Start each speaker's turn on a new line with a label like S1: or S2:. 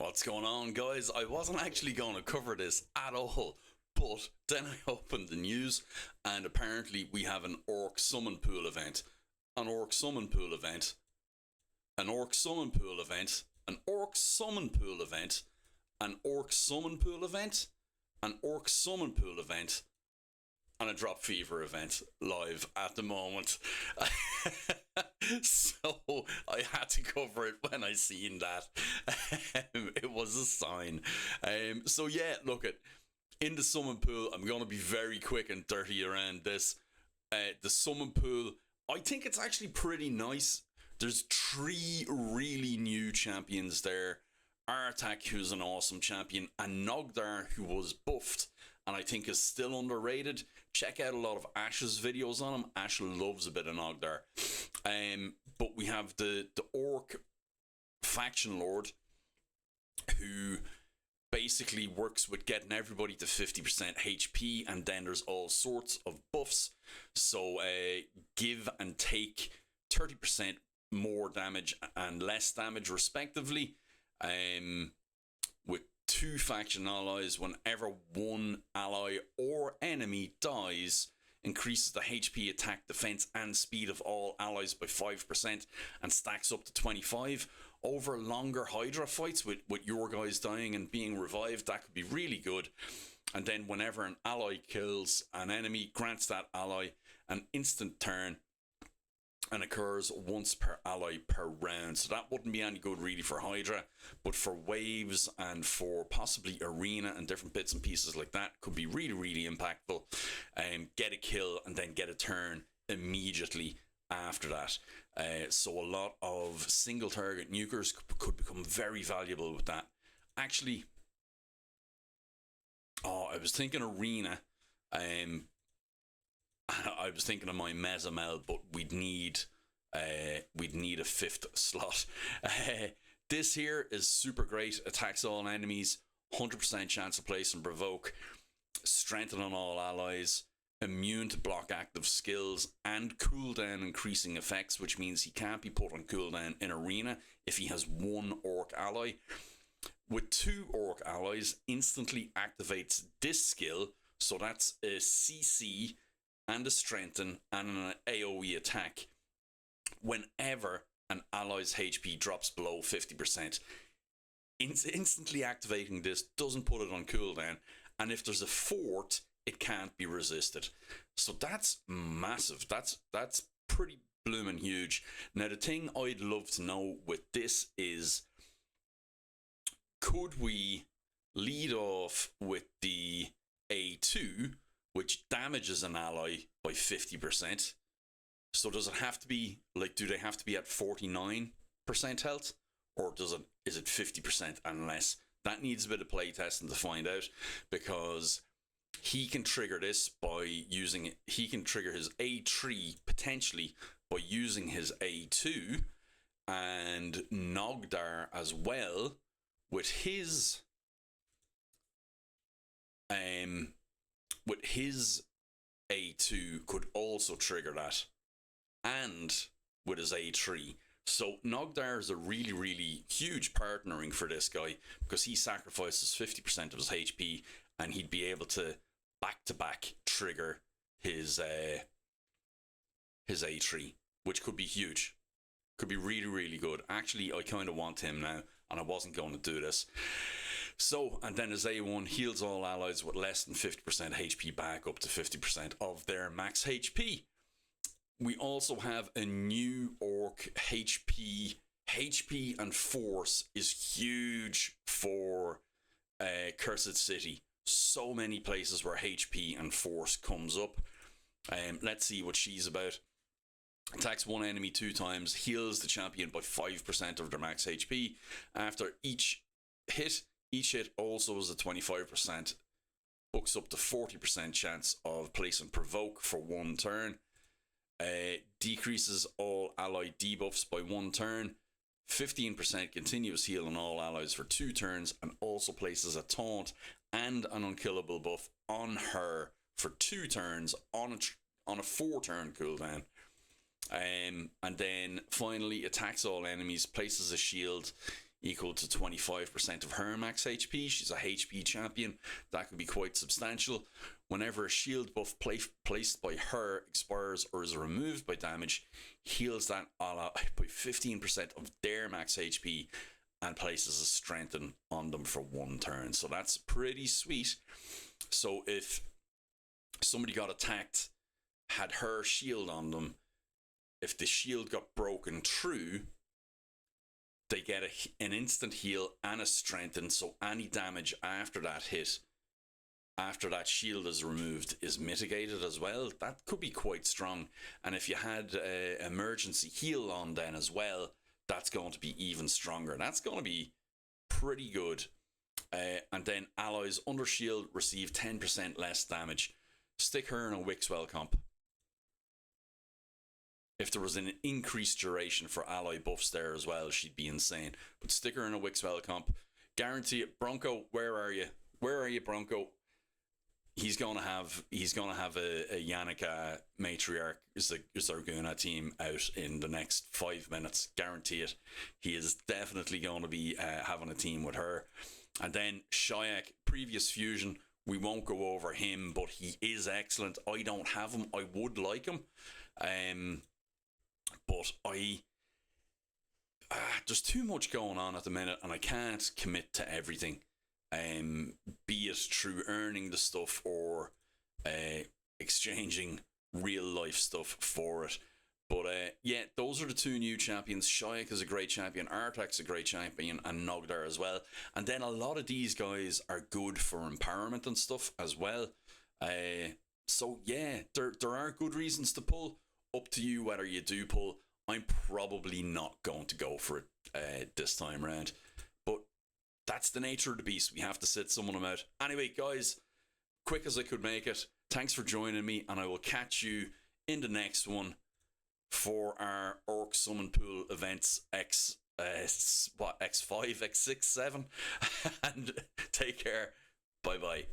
S1: What's going on, guys? I wasn't actually going to cover this at all, but then I opened the news, and apparently we have an Orc Summon Pool event. An Orc Summon Pool event. An Orc Summon Pool event. An Orc Summon Pool event. An Orc Summon Pool event. An Orc Summon Pool event. And a Drop Fever event live at the moment. So I had to cover it when I seen that. It was a sign. So yeah, look at in the summon pool. I'm gonna be very quick and dirty around this. The summon pool, I think it's actually pretty nice. There's 3 really new champions there. Artak, who's an awesome champion, and Nogdar, who was buffed and I think is still underrated. Check out a lot of Ash's videos on him. Ash loves a bit of Nogdar. But we have the Orc faction lord, who basically works with getting everybody to 50% HP, and then there's all sorts of buffs. So give and take 30% more damage and less damage respectively. With 2 faction allies, whenever one ally or enemy dies, increases the HP, attack, defense, and speed of all allies by 5% and stacks up to 25. Over longer Hydra fights with your guys dying and being revived, that could be really good. And then whenever an ally kills an enemy, grants that ally an instant turn and occurs once per ally per round. So that wouldn't be any good really for Hydra, but for waves and for possibly arena and different bits and pieces like that, could be really, really impactful. Get a kill and then get a turn immediately after that. So a lot of single target nukers could become very valuable with that. Actually, I was thinking arena. I was thinking of my Mesamel, but we'd need a 5th slot. This here is super great. Attacks all enemies, 100% chance of place and provoke, strengthen on all allies, immune to block active skills, and cooldown increasing effects, which means he can't be put on cooldown in arena if he has 1 orc ally. With 2 orc allies, instantly activates this skill, so that's a CC and a strengthen and an AoE attack whenever an ally's HP drops below 50%. Instantly activating this doesn't put it on cooldown, and if there's a fort, it can't be resisted. So that's massive. That's pretty blooming huge. Now the thing I'd love to know with this is, could we lead off with the A2, which damages an ally by 50%. So does it have to be, like, do they have to be at 49% health? Or is it 50% and less? That needs a bit of playtesting to find out, because he can trigger this by using it. He can trigger his A3 potentially by using his A2, and Nogdar as well with his A2 could also trigger that, and with his A3. So Nogdar is a really, really huge partnering for this guy, because he sacrifices 50% of his HP, and he'd be able to back-to-back trigger his A3, which could be huge. Could be really, really good. Actually, I kind of want him now, and I wasn't going to do this. So, and then his A1 heals all allies with less than 50% HP back up to 50% of their max HP. We also have a new orc HP. HP and force is huge for Cursed City. So many places where HP and force comes up. Let's see what she's about. Attacks one enemy 2 times, heals the champion by 5% of their max HP. After each hit also is a 25%, books up to 40% chance of placing provoke for 1 turn. Decreases all ally debuffs by 1 turn. 15% continuous heal on all allies for 2 turns, and also places a taunt and an unkillable buff on her for 2 turns on a 4-turn cooldown. And then finally attacks all enemies, places a shield equal to 25% of her max HP. She's a HP champion. That could be quite substantial. Whenever a shield buff placed by her expires or is removed by damage, heals that ally by 15% of their max HP and places a strengthen on them for 1 turn. So that's pretty sweet. So if somebody got attacked, had her shield on them, if the shield got broken through, they get an instant heal and a strengthen, so any damage after that hit, after that shield is removed, is mitigated as well. That could be quite strong. And if you had emergency heal on then as well, that's going to be even stronger. That's going to be pretty good. And then allies under shield receive 10% less damage. Stick her in a Wixwell comp. If there was an increased duration for ally buffs there as well, she'd be insane. But stick her in a Wixwell comp. Guarantee it. Bronco, where are you? Where are you, Bronco? He's gonna have a Yannicka matriarch Zarguna team out in the next 5 minutes. Guarantee it. He is definitely going to be having a team with her. And then Shayak, previous fusion. We won't go over him, but he is excellent. I don't have him. I would like him. But there's too much going on at the minute, and I can't commit to everything. Be it through earning the stuff or exchanging real life stuff for it. But yeah, those are the 2 new champions. Shayak is a great champion, Artak's a great champion, and Nogdar as well. And then a lot of these guys are good for empowerment and stuff as well. So yeah, there are good reasons to pull. Up to you whether you do pull. I'm probably not going to go for it this time around. But that's the nature of the beast. We have to sit some of them out. Anyway, guys, quick as I could make it, thanks for joining me, and I will catch you in the next one for our Orc Summon Pool events X5, X6, 7. And take care. Bye-bye.